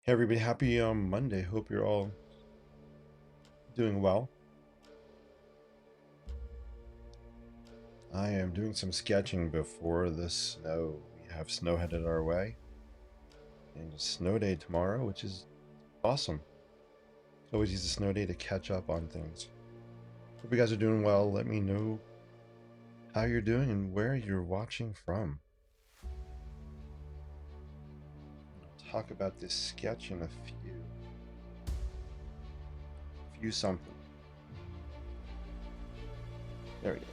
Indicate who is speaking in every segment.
Speaker 1: Hey everybody, happy Monday. Hope you're all doing well. I am doing some sketching before the snow. We have snow headed our way, and a snow day tomorrow, which is awesome. Always use a snow day to catch up on things. Hope you guys are doing well. Let me know how you're doing and where you're watching from. I'll talk about this sketch in a few something. There we go.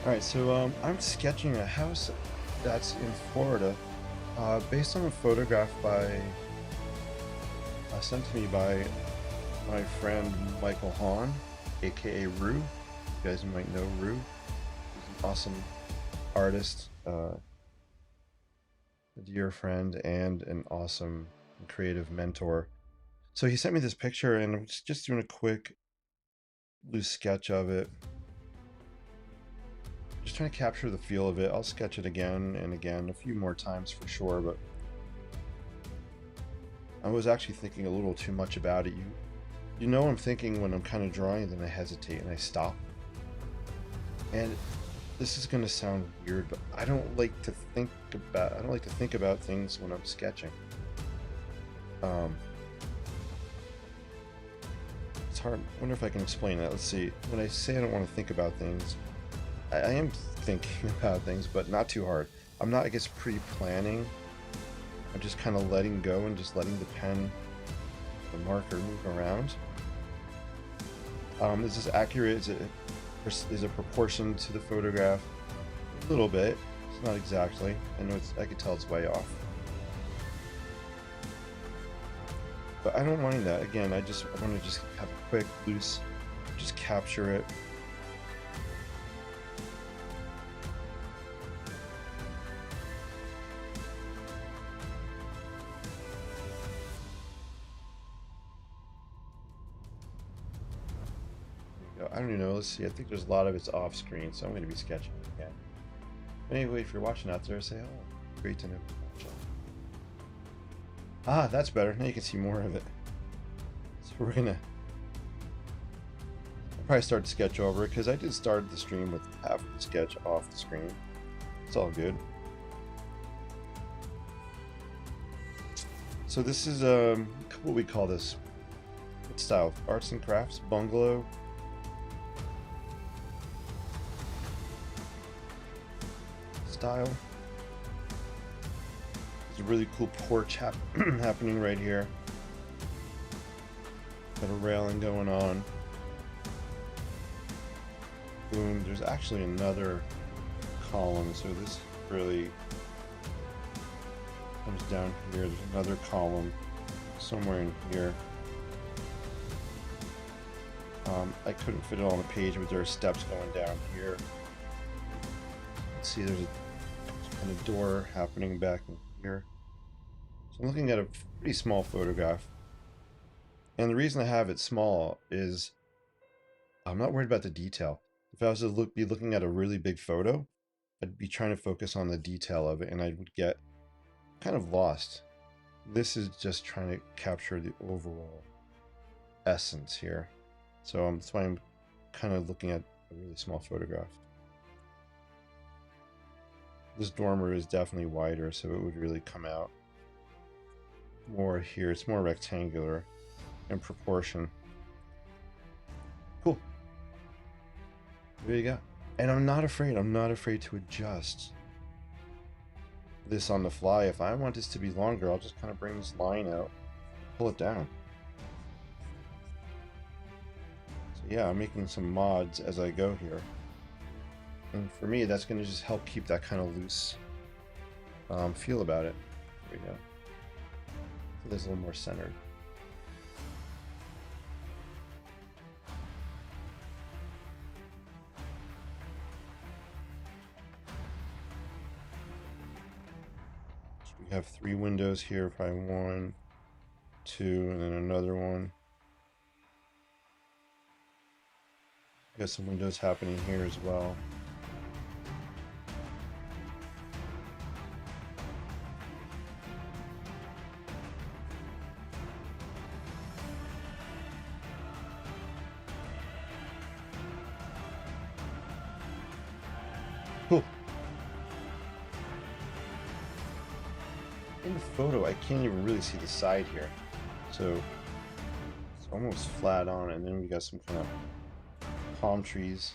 Speaker 1: Alright, so I'm sketching a house that's in Florida, based on a photograph sent to me by my friend Michael Hahn, aka Rue. You guys might know Rue. He's an awesome artist, a dear friend, and an awesome creative mentor. So he sent me this picture, and I'm just doing a quick loose sketch of it. Just trying to capture the feel of it. I'll sketch it again and again, a few more times for sure, but I was actually thinking a little too much about it. You know I'm thinking when I'm kind of drawing, then I hesitate and I stop. And this is going to sound weird, but I don't like to think about things when I'm sketching. It's hard. I wonder if I can explain that. Let's see. When I say I don't want to think about things, I am thinking about things, but not too hard. I'm not, I guess, pre-planning. I'm just kind of letting go and just letting the pen, the marker move around. Is this accurate? Is it proportion to the photograph? A little bit. It's not exactly. I can tell it's way off. But I don't mind that. Again, I want to just have a quick, loose, just capture it. I don't even know. Let's see. I think there's a lot of it's off screen, so I'm going to be sketching it again. Anyway, if you're watching out there, say hello. Great to know. Ah, that's better. Now you can see more of it. So we're gonna probably start to sketch over it because I did start the stream with half of the sketch off the screen. It's all good. So this is what we call this. What style? Arts and crafts bungalow. Style. There's a really cool porch happening right here. Got a railing going on. Boom. There's actually another column, so this really comes down here. There's another column somewhere in here. I couldn't fit it on the page, but there are steps going down here. Let's see, there's a kind of door happening back in here. So I'm looking at a pretty small photograph. And the reason I have it small is I'm not worried about the detail. If I was to be looking at a really big photo, I'd be trying to focus on the detail of it and I would get kind of lost. This is just trying to capture the overall essence here. So that's why I'm kind of looking at a really small photograph. This dormer is definitely wider, so it would really come out more here. It's more rectangular in proportion. Cool. There you go. And I'm not afraid to adjust this on the fly. If I want this to be longer, I'll just kind of bring this line out, pull it down. So yeah, I'm making some mods as I go here. And for me, that's going to just help keep that kind of loose feel about it. There we go. So there's a little more centered. So we have 3 windows here, probably 1, 2, and then another one. Got some windows happening here as well. Cool. In the photo, I can't even really see the side here. So it's almost flat on, and then we got some kind of palm trees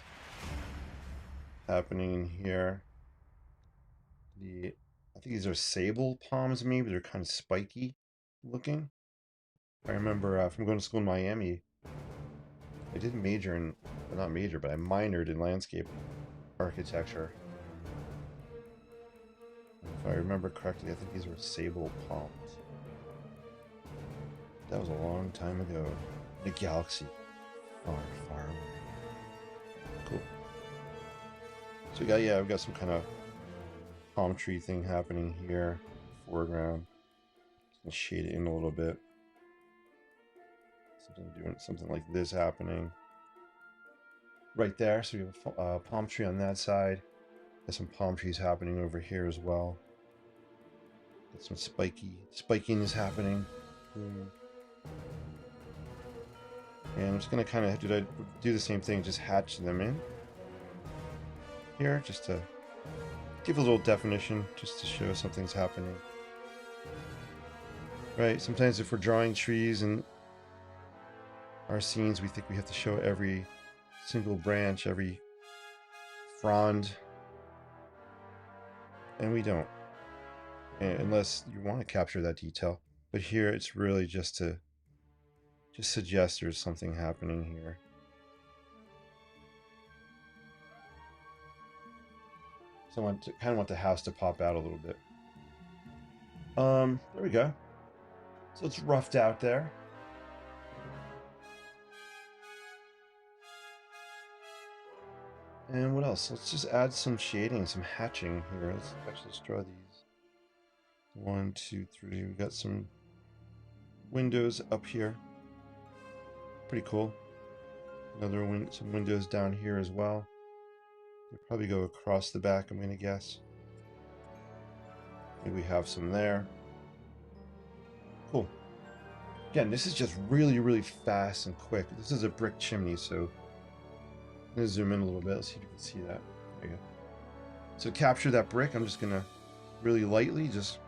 Speaker 1: happening in here. I think these are sable palms, maybe they're kind of spiky looking. I remember from going to school in Miami, I did major in, well, not major, but I minored in landscape architecture. If I remember correctly, I think these were sable palms. That was a long time ago. In a galaxy far, far away. Cool. So we've got some kind of palm tree thing happening here, foreground. Just gonna shade it in a little bit. Doing something like this happening right there. So we have a palm tree on that side. There's some palm trees happening over here as well. Got some spikiness happening. And I'm just gonna kind of do the same thing, just hatch them in here, just to give a little definition, just to show something's happening. Right, sometimes if we're drawing trees and our scenes, we think we have to show every single branch, every frond, and we don't, unless you want to capture that detail. But here it's really just to suggest there's something happening here. So I kind of want the house to pop out a little bit. There we go. So it's roughed out there. And what else? Let's just add some shading, some hatching here. Let's actually draw these. 1, 2, 3. We got some windows up here. Pretty cool. Some windows down here as well. They'll probably go across the back, I'm gonna guess. Maybe we have some there. Cool. Again, this is just really, really fast and quick. This is a brick chimney, so I'm gonna zoom in a little bit. Let's see if you can see that. There you go. So to capture that brick, I'm just gonna really lightly just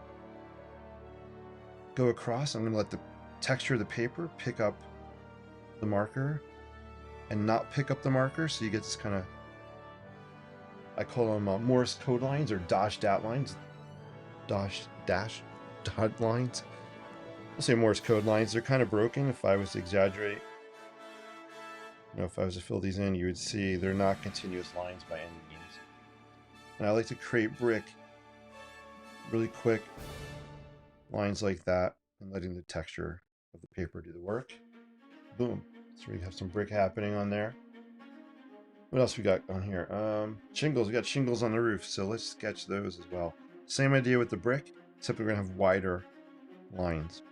Speaker 1: go across. I'm gonna let the texture of the paper pick up the marker and not pick up the marker, so you get this kind of, I call them Morse code lines or dash dot lines. Dash dot lines. I'll say Morse code lines. They're kind of broken. If I was to exaggerate, if I was to fill these in, you would see they're not continuous lines by any means. And I like to create brick really quick lines like that and letting the texture of the paper do the work. Boom. So we have some brick happening on there. What else we got on here? Shingles. We got shingles on the roof, so let's sketch those as well. Same idea with the brick, except we're gonna have wider lines.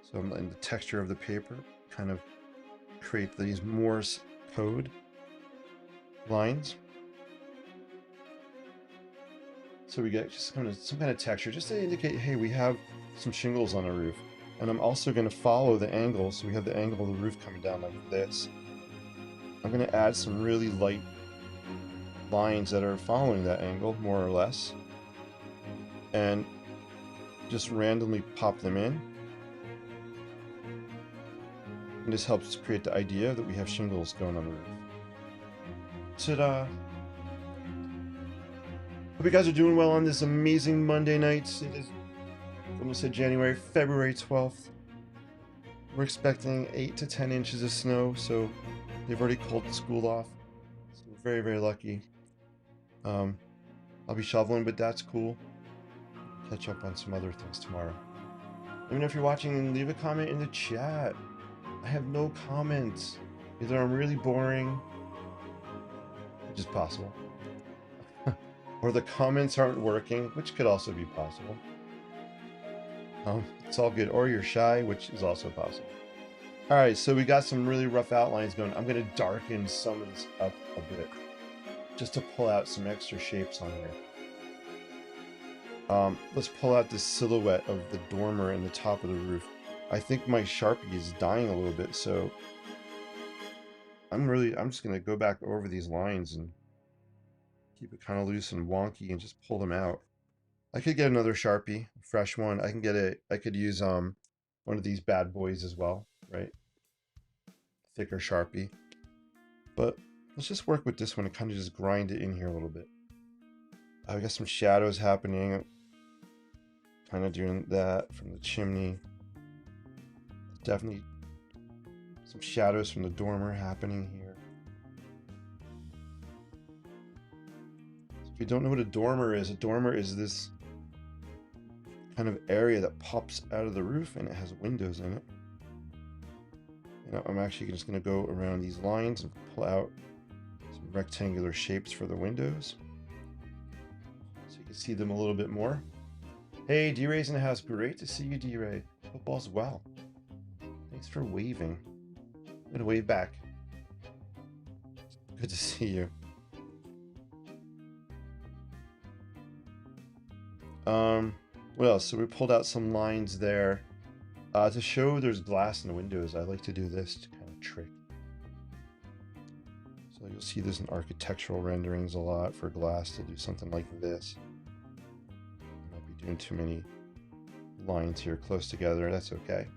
Speaker 1: So I'm letting the texture of the paper kind of create these Morse code lines. So we get just some kind of texture just to indicate, hey, we have some shingles on the roof. And I'm also going to follow the angle, so we have the angle of the roof coming down like this. I'm going to add some really light lines that are following that angle, more or less. And just randomly pop them in. And this helps create the idea that we have shingles going on the roof. Ta-da! Hope you guys are doing well on this amazing Monday night. It is, almost said February 12th. We're expecting 8 to 10 inches of snow, so they've already called school off. So we're very, very lucky. I'll be shoveling, but that's cool. Catch up on some other things tomorrow. Let me know if you're watching and leave a comment in the chat. I have no comments. Either I'm really boring, which is possible, or the comments aren't working, which could also be possible. It's all good. Or you're shy, which is also possible. All right, so we got some really rough outlines going. I'm going to darken some of this up a bit, just to pull out some extra shapes on here. Let's pull out this silhouette of the dormer in the top of the roof. I think my Sharpie is dying a little bit, so I'm just going to go back over these lines and keep it kind of loose and wonky and just pull them out. I could get another Sharpie, a fresh one. I could use one of these bad boys as well, right? Thicker Sharpie. But let's just work with this one and kind of just grind it in here a little bit. I've got some shadows happening. Kind of doing that from the chimney. Definitely some shadows from the dormer happening here. So if you don't know what a dormer is this kind of area that pops out of the roof and it has windows in it. I'm actually just going to go around these lines and pull out some rectangular shapes for the windows so you can see them a little bit more. Hey, D-Ray's in the house. Great to see you, D-Ray. Hope all's well. Thanks for waving. I'm going to wave back. Good to see you. What else? So we pulled out some lines there. To show there's glass in the windows, I like to do this to kind of trick. So you'll see this in architectural renderings a lot for glass to do something like this. Might be doing too many lines here close together. That's okay.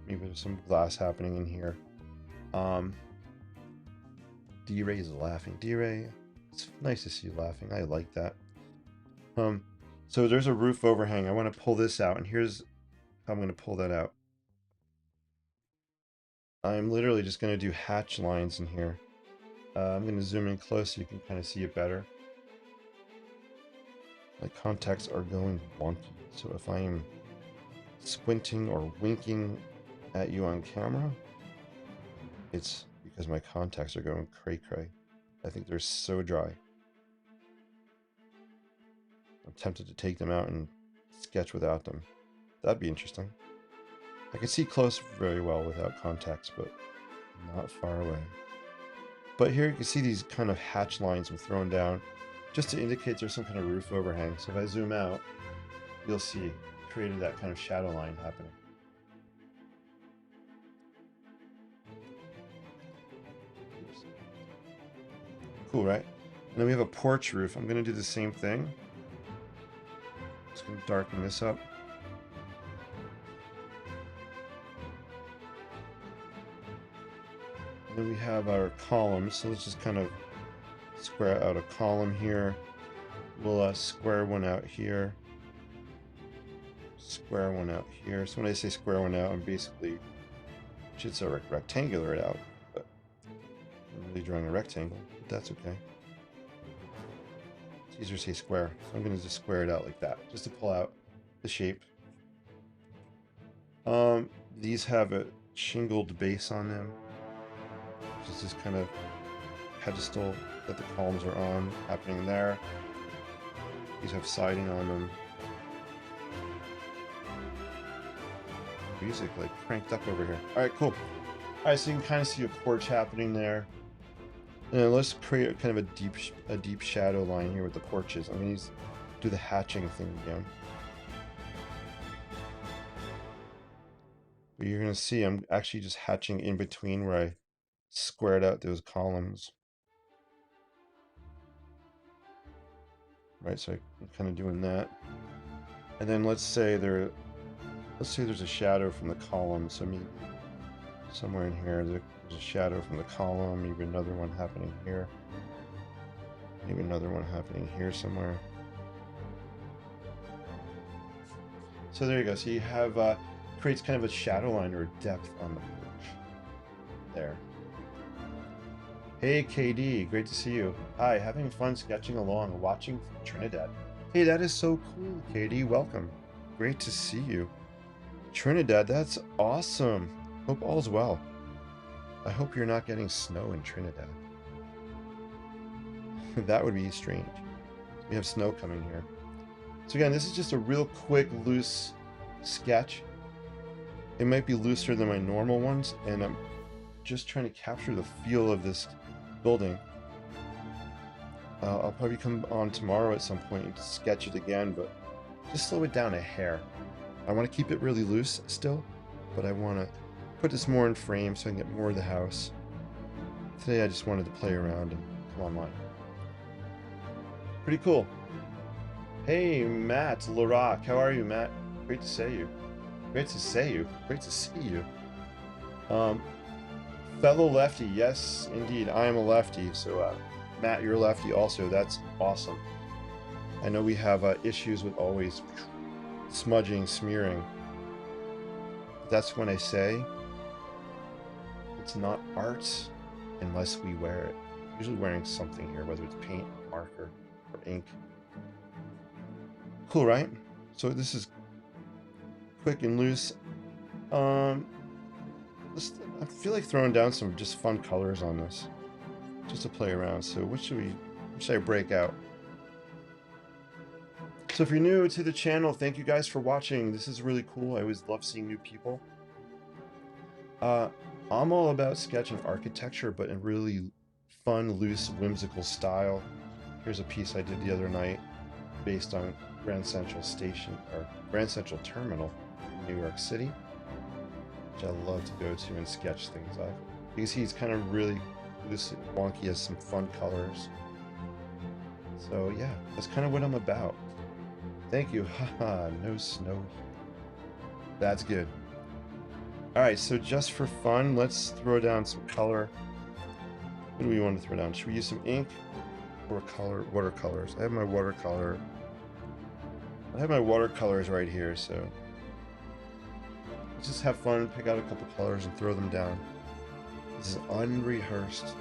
Speaker 1: Maybe there's some glass happening in here. D-Ray is laughing. D-Ray, it's nice to see you laughing. I like that. So there's a roof overhang. I want to pull this out, and here's how I'm going to pull that out. I'm literally just going to do hatch lines in here. I'm going to zoom in close so you can kind of see it better. My contacts are going wonky, so if I am squinting or winking at you on camera, it's because my contacts are going cray-cray. I think they're so dry. I'm tempted to take them out and sketch without them. That'd be interesting. I can see close very well without contacts, but not far away. But here you can see these kind of hatch lines I'm throwing down just to indicate there's some kind of roof overhang. So if I zoom out, you'll see created that kind of shadow line happening. Oops. Cool, right? And then we have a porch roof. I'm going to do the same thing. Just going to darken this up. And then we have our columns. So let's just kind of square out a column here. We'll square one out here. Square one out here. So when I say square one out, I'm basically should say rectangular it out, but I'm really drawing a rectangle, but that's okay. It's easier to say square, so I'm going to just square it out like that, just to pull out the shape. These have a shingled base on them, which is this kind of pedestal that the columns are on happening there. These have siding on them. Music like cranked up over here. All right, cool. All right, so you can kind of see a porch happening there. And let's create kind of a deep shadow line here with the porches. I'm gonna do the hatching thing again. But you're gonna see I'm actually just hatching in between where I squared out those columns. Right, so I'm kind of doing that. And then let's say there's a shadow from the column. So maybe somewhere in here there's a shadow from the column, maybe another one happening here. Maybe another one happening here somewhere. So there you go. So you have creates kind of a shadow line or a depth on the porch. There. Hey KD, great to see you. Hi, having fun sketching along, watching from Trinidad. Hey, that is so cool, KD. Welcome. Great to see you. Trinidad, that's awesome. Hope all's well. I hope you're not getting snow in Trinidad. That would be strange. We have snow coming here. So again, this is just a real quick, loose sketch. It might be looser than my normal ones, and I'm just trying to capture the feel of this building. I'll probably come on tomorrow at some point and sketch it again, but just slow it down a hair. I want to keep it really loose still, but I want to put this more in frame so I can get more of the house. Today I just wanted to play around and come online. Pretty cool. Hey Matt Larock, how are you, Matt? Great to see you. Great to see you. Great to see you. Fellow lefty, yes indeed, I am a lefty. So Matt, you're a lefty also. That's awesome. I know we have issues with always smudging, smearing. That's when I say it's not art unless we wear it. Usually wearing something here, whether it's paint, marker, or ink. Cool, right? So this is quick and loose. I feel like throwing down some just fun colors on this, just to play around. So what should I break out? So if you're new to the channel, thank you guys for watching. This is really cool. I always love seeing new people. I'm all about sketching architecture, but in really fun, loose, whimsical style. Here's a piece I did the other night based on Grand Central Station, or Grand Central Terminal in New York City, which I love to go to and sketch things up. You can see it's kind of really loose and wonky, has some fun colors. So yeah, that's kind of what I'm about. Thank you. Haha, no snow. That's good. Alright, so just for fun, let's throw down some color. What do we want to throw down? Should we use some ink or watercolors? I have my watercolors right here, so let's just have fun, pick out a couple colors and throw them down. This is unrehearsed,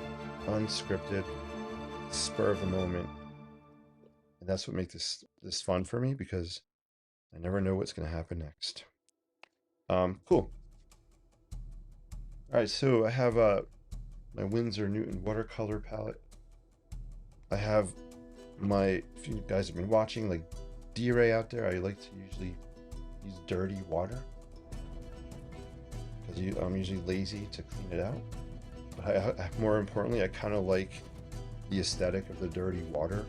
Speaker 1: unscripted, spur of the moment. And that's what makes this fun for me, because I never know what's going to happen next. Cool. All right, so I have my Winsor Newton watercolor palette. I have if you guys have been watching, like D-Ray out there, I like to usually use dirty water, because I'm usually lazy to clean it out. But more importantly, I kind of like the aesthetic of the dirty water.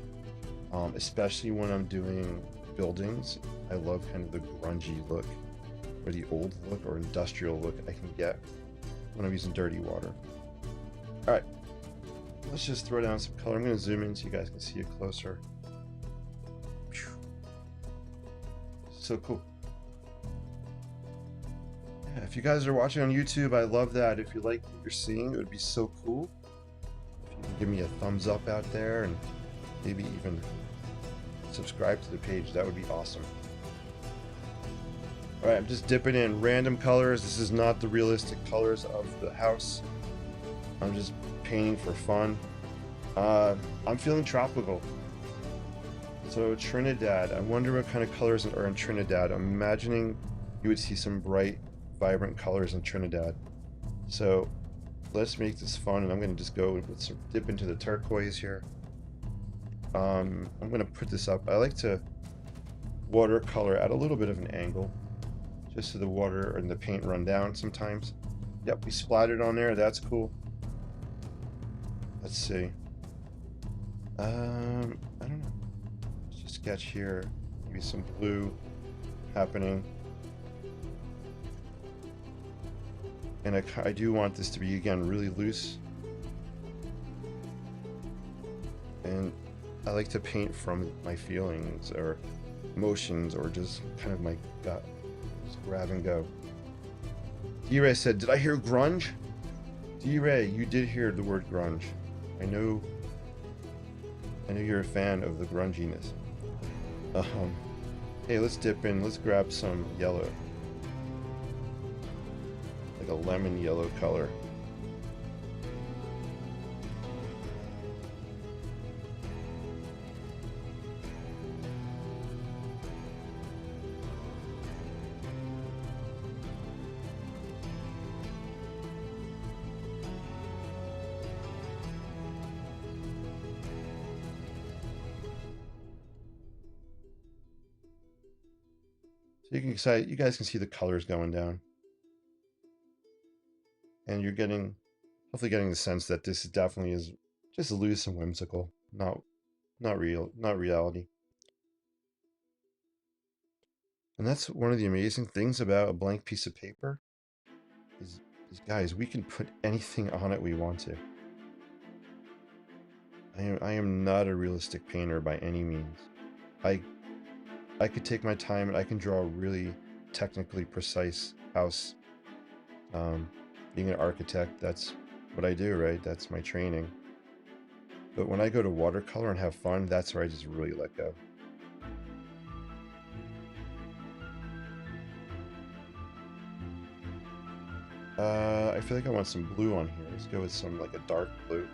Speaker 1: Especially when I'm doing buildings. I love kind of the grungy look, or the old look, or industrial look I can get when I'm using dirty water. Alright, let's just throw down some color. I'm going to zoom in so you guys can see it closer. So cool. Yeah, if you guys are watching on YouTube, I love that. If you like what you're seeing, it would be so cool if you can give me a thumbs up out there, and maybe even subscribe to the page. That would be awesome. Alright, I'm just dipping in random colors. This is not the realistic colors of the house. I'm just painting for fun. I'm feeling tropical. So Trinidad, I wonder what kind of colors are in Trinidad. I'm imagining you would see some bright, vibrant colors in Trinidad. So let's make this fun, and I'm gonna just go with some dip into the turquoise here. I'm gonna put this up. I like to watercolor at a little bit of an angle, just so the water and the paint run down sometimes. Yep, we splattered on there. That's cool. Let's see. I don't know. Let's just sketch here. Maybe some blue happening. And I do want this to be, again, really loose. And I like to paint from my feelings or emotions or just kind of my gut. Just grab and go. D-Ray said, did I hear grunge? D-Ray, you did hear the word grunge. I know you're a fan of the grunginess. Hey, let's dip in. Let's grab some yellow. Like a lemon yellow color. So you guys can see the colors going down. And you're hopefully getting the sense that this definitely is just loose and whimsical, not reality. And that's one of the amazing things about a blank piece of paper is guys, we can put anything on it we want to. I am not a realistic painter by any means. I could take my time and I can draw a really technically precise house. Being an architect, that's what I do, right? That's my training. But when I go to watercolor and have fun, that's where I just really let go. I feel like I want some blue on here. Let's go with some, like, a dark blue.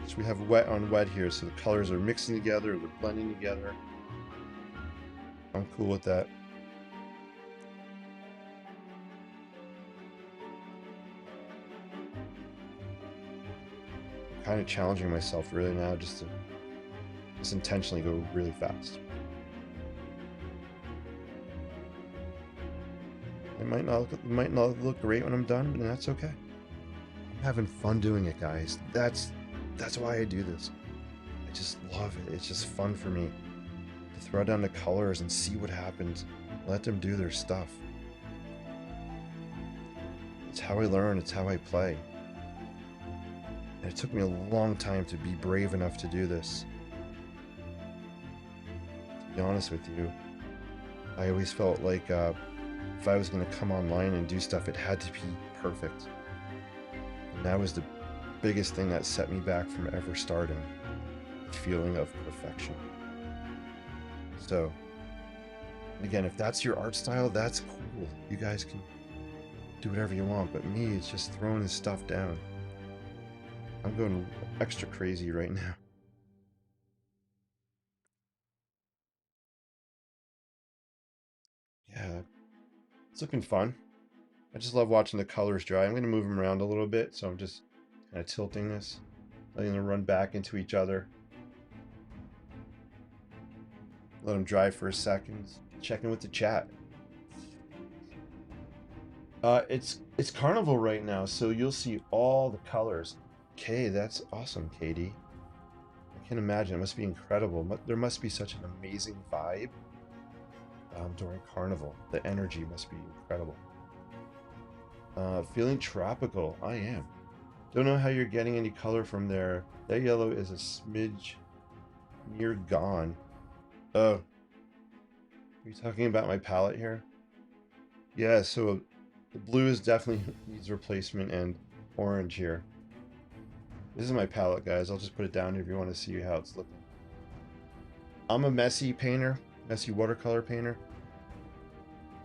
Speaker 1: So we have wet on wet here, so the colors are mixing together, they're blending together. I'm cool with that. I'm kind of challenging myself really now just to intentionally go really fast. It might not look great when I'm done, but that's okay. I'm having fun doing it, guys. That's why I do this. I just love it. It's just fun for me to throw down the colors and see what happens. Let them do their stuff. It's how I learn. It's how I play. And it took me a long time to be brave enough to do this. To be honest with you, I always felt like if I was going to come online and do stuff, it had to be perfect. And that was the biggest thing that set me back from ever starting. The feeling of perfection. So, again, if that's your art style, that's cool. You guys can do whatever you want, but me, it's just throwing this stuff down. I'm going extra crazy right now. Yeah, it's looking fun. I just love watching the colors dry. I'm going to move them around a little bit, so I'm just kind of tilting this, letting them run back into each other. Let them dry for a second. Check in with the chat. It's carnival right now, so you'll see all the colors. Okay, that's awesome, Katie. I can imagine. It must be incredible. There must be such an amazing vibe during carnival. The energy must be incredible. Feeling tropical. I am. Don't know how you're getting any color from there. That yellow is a smidge near gone. Oh. Are you talking about my palette here? Yeah, so the blue is definitely needs replacement, and orange here. This is my palette, guys. I'll just put it down here if you want to see how it's looking. I'm a messy painter, messy watercolor painter.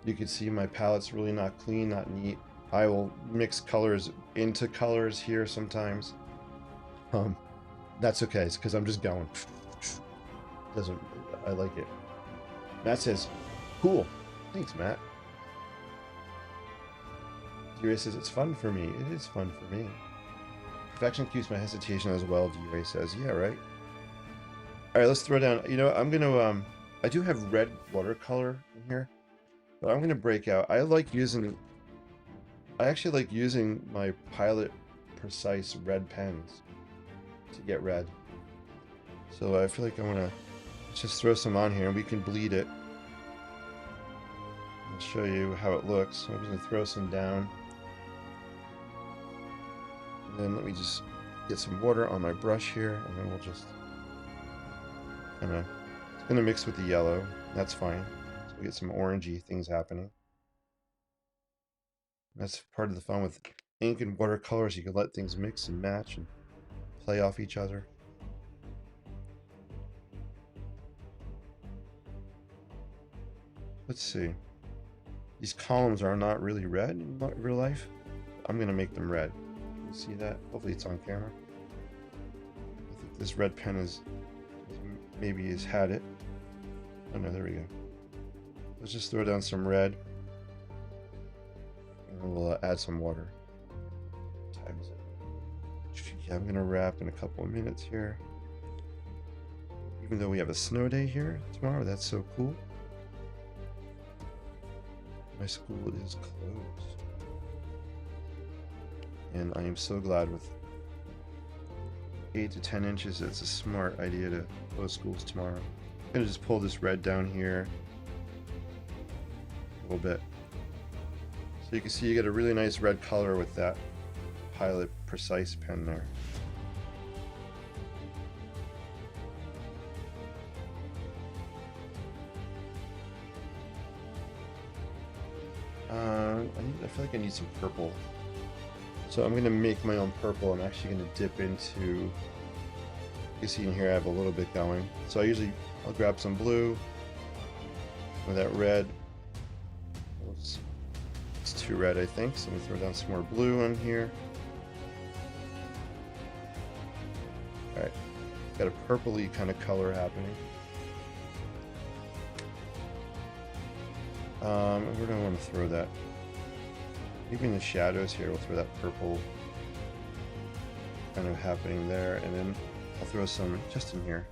Speaker 1: You can see my palette's really not clean, not neat. I will mix colors into colors here sometimes. That's okay. It's because I'm just going. Doesn't I like it? Matt says, "Cool, thanks, Matt." D-Ray says, "It's fun for me." It is fun for me. Perfection keeps my hesitation as well. D-Ray says, "Yeah, right." All right, let's throw down. You know, I'm gonna I do have red watercolor in here, but I'm gonna break out. I actually like using my Pilot Precise red pens to get red. So I feel like I want to just throw some on here and we can bleed it. I'll show you how it looks. I'm just going to throw some down. And then let me just get some water on my brush here, and then we'll just kind of, it's going to mix with the yellow. That's fine. So we get some orangey things happening. That's part of the fun with ink and watercolors. You can let things mix and match and play off each other. Let's see. These columns are not really red in real life. I'm going to make them red. You see that? Hopefully it's on camera. I think this red pen maybe has had it. Oh no, there we go. Let's just throw down some red. And we'll add some water. What time is it? Yeah, I'm going to wrap in a couple of minutes here. Even though we have a snow day here tomorrow, that's so cool. My school is closed. And I am so glad with 8 to 10 inches, it's a smart idea to close schools tomorrow. I'm going to just pull this red down here a little bit. So you can see you get a really nice red color with that Pilot Precise pen there. I feel like I need some purple. So I'm going to make my own purple. I'm actually going to dip into, you can see in here I have a little bit going. So I'll grab some blue with that red. It's too red, I think. So I'm going to throw down some more blue on here. Alright, got a purpley kind of color happening. We're going to want to throw that. Maybe in the shadows here, we'll throw that purple kind of happening there, and then I'll throw some just in here.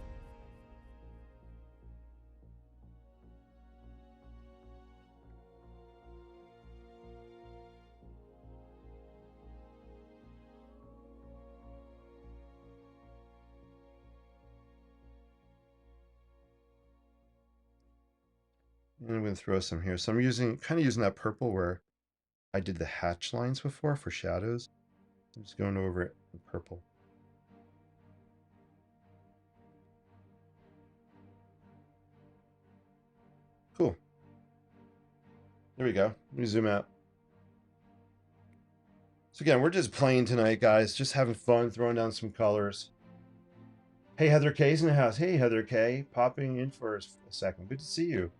Speaker 1: And I'm going to throw some here. So I'm kind of using that purple where I did the hatch lines before for shadows. I'm just going over it in purple. Cool. There we go. Let me zoom out. So again, we're just playing tonight, guys. Just having fun, throwing down some colors. Hey, Heather K's in the house. Hey, Heather K. Popping in for a second. Good to see you.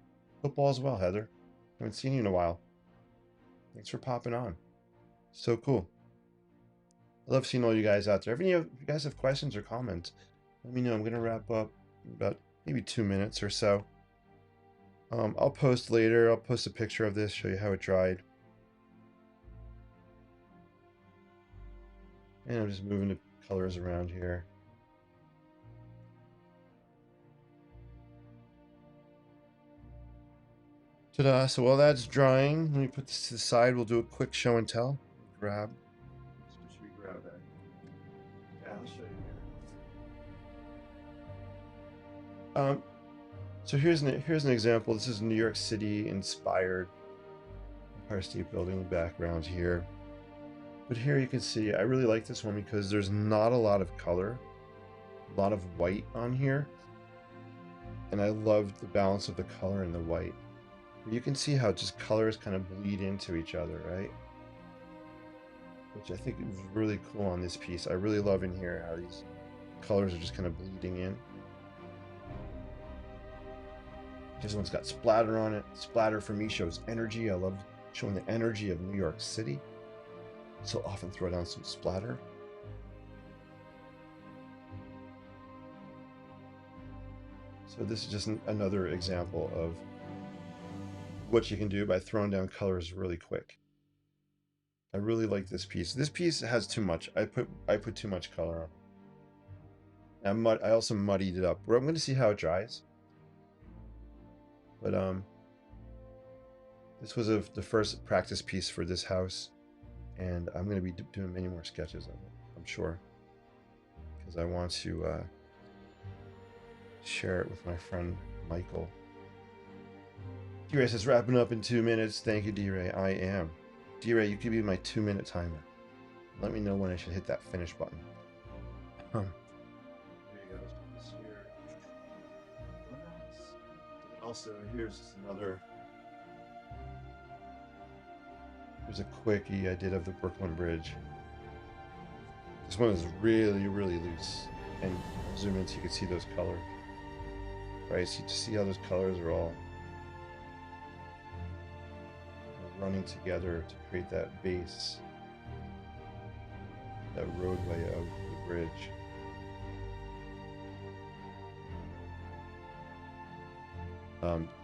Speaker 1: Football as well, Heather. Haven't seen you in a while. Thanks for popping on. So cool. I love seeing all you guys out there. If you guys have questions or comments, let me know. I'm going to wrap up in about maybe 2 minutes or so. I'll post later. I'll post a picture of this, show you how it dried. And I'm just moving the colors around here. Ta-da! So while that's drying, let me put this to the side. We'll do a quick show and tell. Grab. Should we grab that? Yeah, I'll show you here. So here's an example. This is New York City inspired Empire State Building background here. But here you can see, I really like this one because there's not a lot of color, a lot of white on here. And I love the balance of the color and the white. You can see how just colors kind of bleed into each other, right? Which I think is really cool on this piece. I really love in here how these colors are just kind of bleeding in. This one's got splatter on it. Splatter for me shows energy. I love showing the energy of New York City. So often throw down some splatter. So this is just another example of what you can do by throwing down colors really quick. I really like this piece. This piece has too much. I put too much color on. I also muddied it up. I'm going to see how it dries. But this was the first practice piece for this house, and I'm going to be doing many more sketches of it, I'm sure, because I want to share it with my friend Michael. D-Ray says, wrapping up in 2 minutes. Thank you, D-Ray. I am. D-Ray, you could be my 2-minute timer. Let me know when I should hit that finish button. There you go. This here. Also, here's another. Here's a quickie I did of the Brooklyn Bridge. This one is really, really loose. And I'll zoom in so you can see those colors. Right, so you just see how those colors are all running together to create that base, that roadway of the bridge.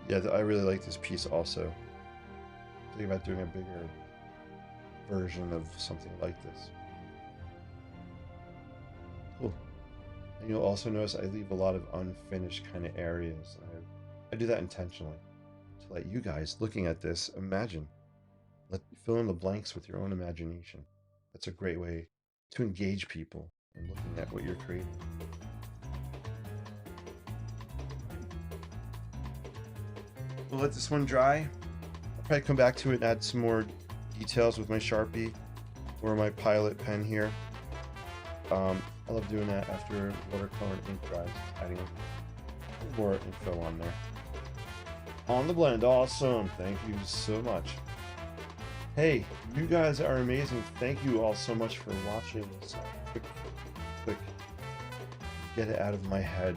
Speaker 1: Yeah, I really like this piece also. Think about doing a bigger version of something like this. Cool. And you'll also notice I leave a lot of unfinished kind of areas. I do that intentionally to let you guys looking at this imagine. Fill in the blanks with your own imagination. That's a great way to engage people in looking at what you're creating. We'll let this one dry. I'll probably come back to it and add some more details with my Sharpie or my Pilot pen here. I love doing that after watercolor and ink dries, adding more info on there. On the blend, awesome. Thank you so much. Hey, you guys are amazing. Thank you all so much for watching this quick get it out of my head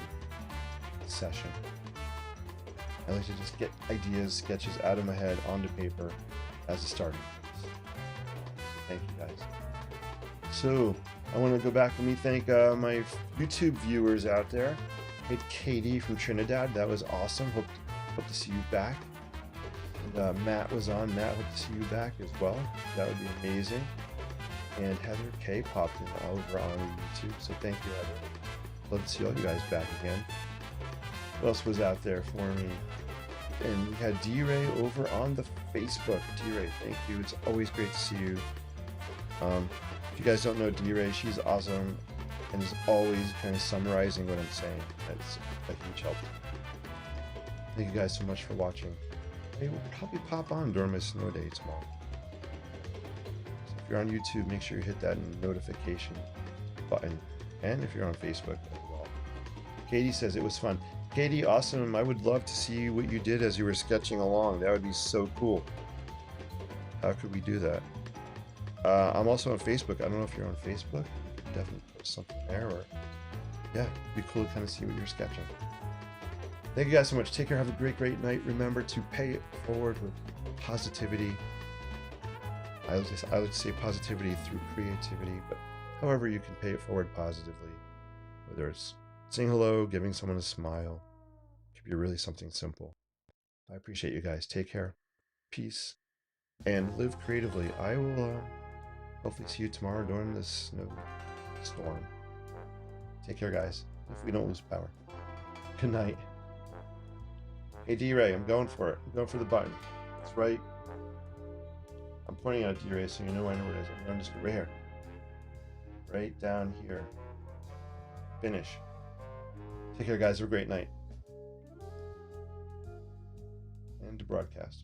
Speaker 1: session. I like to just get ideas, sketches out of my head onto paper as a starting place. So thank you guys. So I want to go back and thank my YouTube viewers out there. Hey, Katie from Trinidad, that was awesome. Hope to see you back. And Matt was on. Matt, hope to see you back as well. That would be amazing. And Heather K popped in over on YouTube, so thank you, Heather. Love to see all you guys back again. What else was out there for me? And we had D-Ray over on the Facebook. D-Ray, thank you. It's always great to see you. If you guys don't know D-Ray, she's awesome and is always kind of summarizing what I'm saying. That's a huge help. Thank you guys so much for watching. Hey, we'll probably pop on during my snow day tomorrow. So if you're on YouTube, make sure you hit that notification button. And if you're on Facebook as well. Katie says it was fun. Katie, awesome. I would love to see what you did as you were sketching along. That would be so cool. How could we do that? I'm also on Facebook. I don't know if you're on Facebook. Definitely post something there. Or yeah, it'd be cool to kind of see what you're sketching. Thank you guys so much. Take care. Have a great night. Remember to pay it forward with positivity. I would say positivity through creativity, but however you can pay it forward positively, whether it's saying hello, giving someone a smile, it could be really something simple. I appreciate you guys. Take care. Peace. And live creatively. I will hopefully see you tomorrow during this snowstorm. Take care, guys. If we don't lose power. Good night. Hey, D-Ray, I'm going for it. I'm going for the button. It's right. I'm pointing out D-Ray so you know I know where it is. I'm going to just go right here. Right down here. Finish. Take care, guys. Have a great night. And to broadcast.